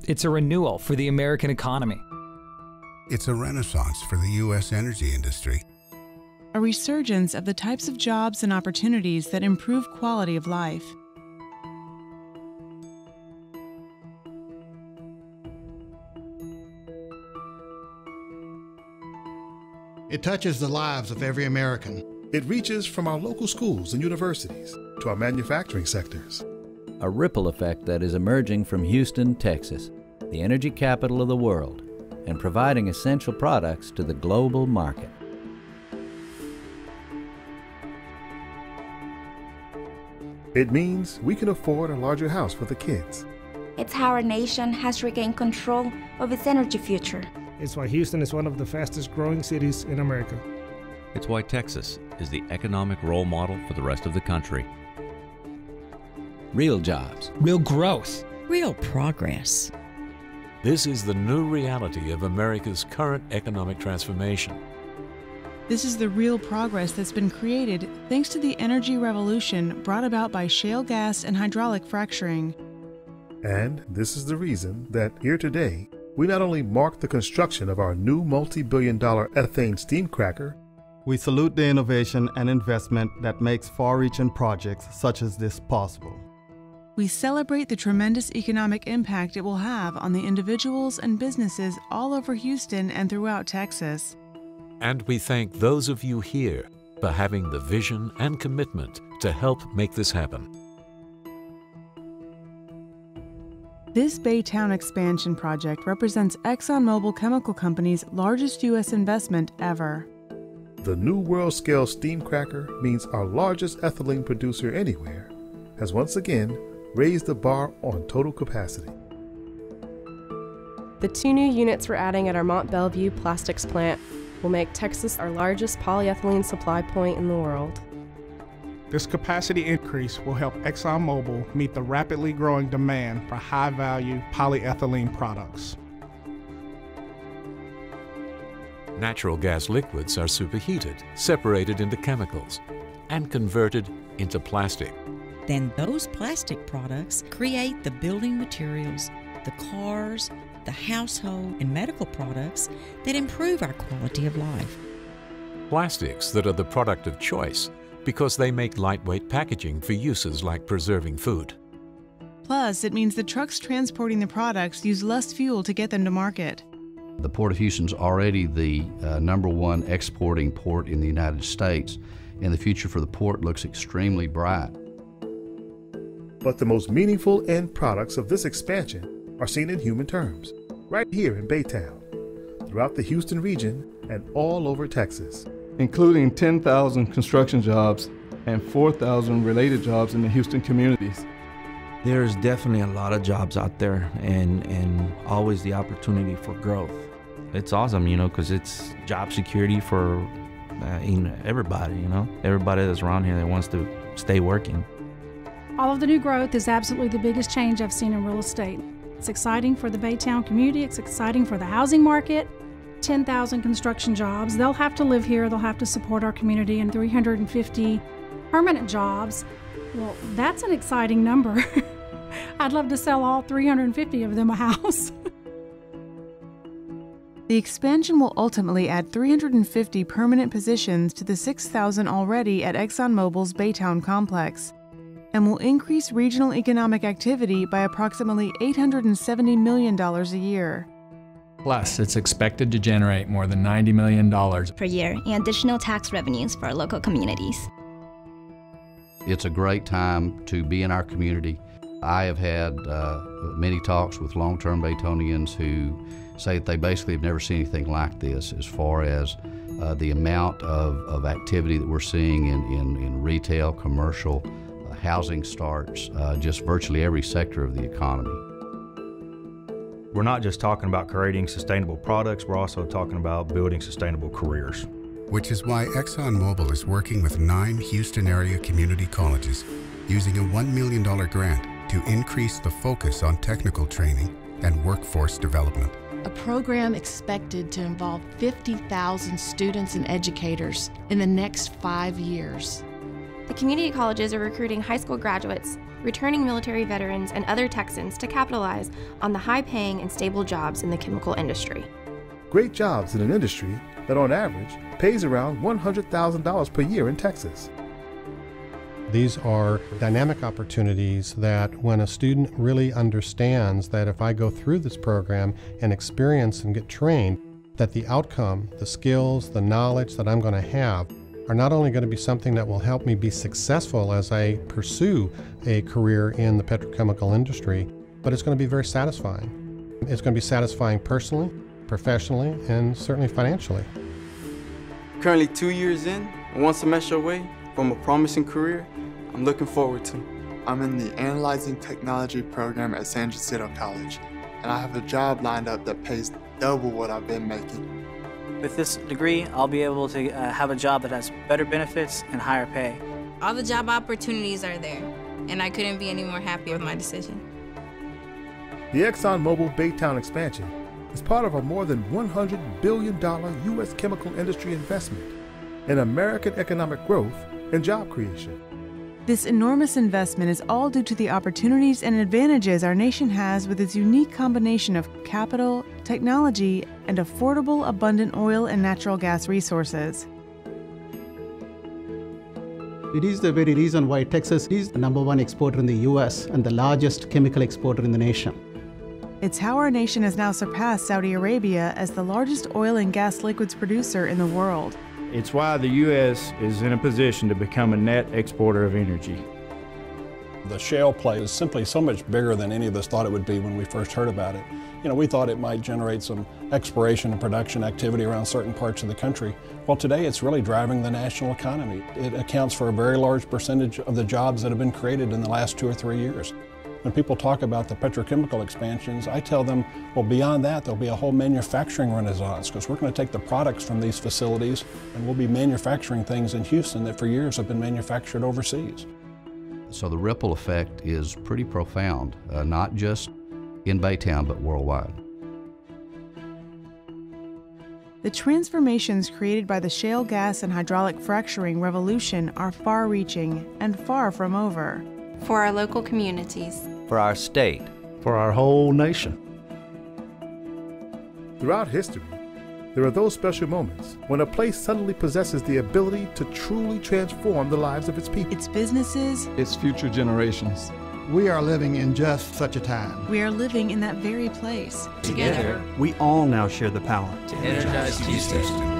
It's a renewal for the American economy. It's a renaissance for the U.S. energy industry. A resurgence of the types of jobs and opportunities that improve quality of life. It touches the lives of every American. It reaches from our local schools and universities to our manufacturing sectors. A ripple effect that is emerging from Houston, Texas, the energy capital of the world, and providing essential products to the global market. It means we can afford a larger house for the kids. It's how our nation has regained control of its energy future. It's why Houston is one of the fastest growing cities in America. It's why Texas is the economic role model for the rest of the country. Real jobs. Real growth. Real progress. This is the new reality of America's current economic transformation. This is the real progress that's been created thanks to the energy revolution brought about by shale gas and hydraulic fracturing. And this is the reason that here today, we not only mark the construction of our new multi-billion-dollar ethane steam cracker, we salute the innovation and investment that makes far-reaching projects such as this possible. We celebrate the tremendous economic impact it will have on the individuals and businesses all over Houston and throughout Texas. And we thank those of you here for having the vision and commitment to help make this happen. This Baytown expansion project represents ExxonMobil Chemical Company's largest U.S. investment ever. The new world-scale steam cracker means our largest ethylene producer anywhere has once again raised the bar on total capacity. The 2 new units we're adding at our Mont Belvieu plastics plant will make Texas our largest polyethylene supply point in the world. This capacity increase will help ExxonMobil meet the rapidly growing demand for high-value polyethylene products. Natural gas liquids are superheated, separated into chemicals, and converted into plastic. Then those plastic products create the building materials, the cars, the household and medical products that improve our quality of life. Plastics that are the product of choice because they make lightweight packaging for uses like preserving food. Plus, it means the trucks transporting the products use less fuel to get them to market. The Port of Houston's already the #1 exporting port in the United States, and the future for the port looks extremely bright. But the most meaningful end products of this expansion are seen in human terms, right here in Baytown, throughout the Houston region, and all over Texas. Including 10,000 construction jobs and 4,000 related jobs in the Houston communities. There's definitely a lot of jobs out there and always the opportunity for growth. It's awesome, because it's job security for everybody, Everybody that's around here that wants to stay working. All of the new growth is absolutely the biggest change I've seen in real estate. It's exciting for the Baytown community, it's exciting for the housing market. 10,000 construction jobs, they'll have to live here, they'll have to support our community, and 350 permanent jobs. Well, that's an exciting number. I'd love to sell all 350 of them a house. The expansion will ultimately add 350 permanent positions to the 6,000 already at ExxonMobil's Baytown complex, and will increase regional economic activity by approximately $870 million a year. Plus, it's expected to generate more than $90 million per year in additional tax revenues for our local communities. It's a great time to be in our community. I have had many talks with long-term Baytonians who say that they basically have never seen anything like this as far as the amount of activity that we're seeing in retail, commercial, housing starts, just virtually every sector of the economy. We're not just talking about creating sustainable products, we're also talking about building sustainable careers. Which is why ExxonMobil is working with 9 Houston area community colleges using a $1 million grant to increase the focus on technical training and workforce development. A program expected to involve 50,000 students and educators in the next 5 years. The community colleges are recruiting high school graduates, returning military veterans, and other Texans to capitalize on the high-paying and stable jobs in the chemical industry. Great jobs in an industry that on average pays around $100,000 per year in Texas. These are dynamic opportunities that when a student really understands that if I go through this program and experience and get trained, that the outcome, the skills, the knowledge that I'm going to have are not only going to be something that will help me be successful as I pursue a career in the petrochemical industry, but it's going to be very satisfying. It's going to be satisfying personally, professionally, and certainly financially. Currently 2 years in, and 1 semester away from a promising career I'm looking forward to. I'm in the Analyzing Technology program at San Jacinto College, and I have a job lined up that pays double what I've been making. With this degree, I'll be able to have a job that has better benefits and higher pay. All the job opportunities are there, and I couldn't be any more happy with my decision. The ExxonMobil Baytown expansion is part of a more than $100 billion U.S. chemical industry investment in American economic growth and job creation. This enormous investment is all due to the opportunities and advantages our nation has with its unique combination of capital, technology, and affordable, abundant oil and natural gas resources. It is the very reason why Texas is the #1 exporter in the U.S. and the largest chemical exporter in the nation. It's how our nation has now surpassed Saudi Arabia as the largest oil and gas liquids producer in the world. It's why the U.S. is in a position to become a net exporter of energy. The shale play is simply so much bigger than any of us thought it would be when we first heard about it. We thought it might generate some exploration and production activity around certain parts of the country. Well, today it's really driving the national economy. It accounts for a very large percentage of the jobs that have been created in the last 2 or 3 years. When people talk about the petrochemical expansions, I tell them, well, beyond that, there'll be a whole manufacturing renaissance, because we're going to take the products from these facilities and we'll be manufacturing things in Houston that for years have been manufactured overseas. So the ripple effect is pretty profound, not just in Baytown, but worldwide. The transformations created by the shale gas and hydraulic fracturing revolution are far-reaching and far from over. For our local communities. For our state. For our whole nation. Throughout history, there are those special moments when a place suddenly possesses the ability to truly transform the lives of its people. Its businesses. Its future generations. We are living in just such a time. We are living in that very place. Together, we all now share the power to energize Houston.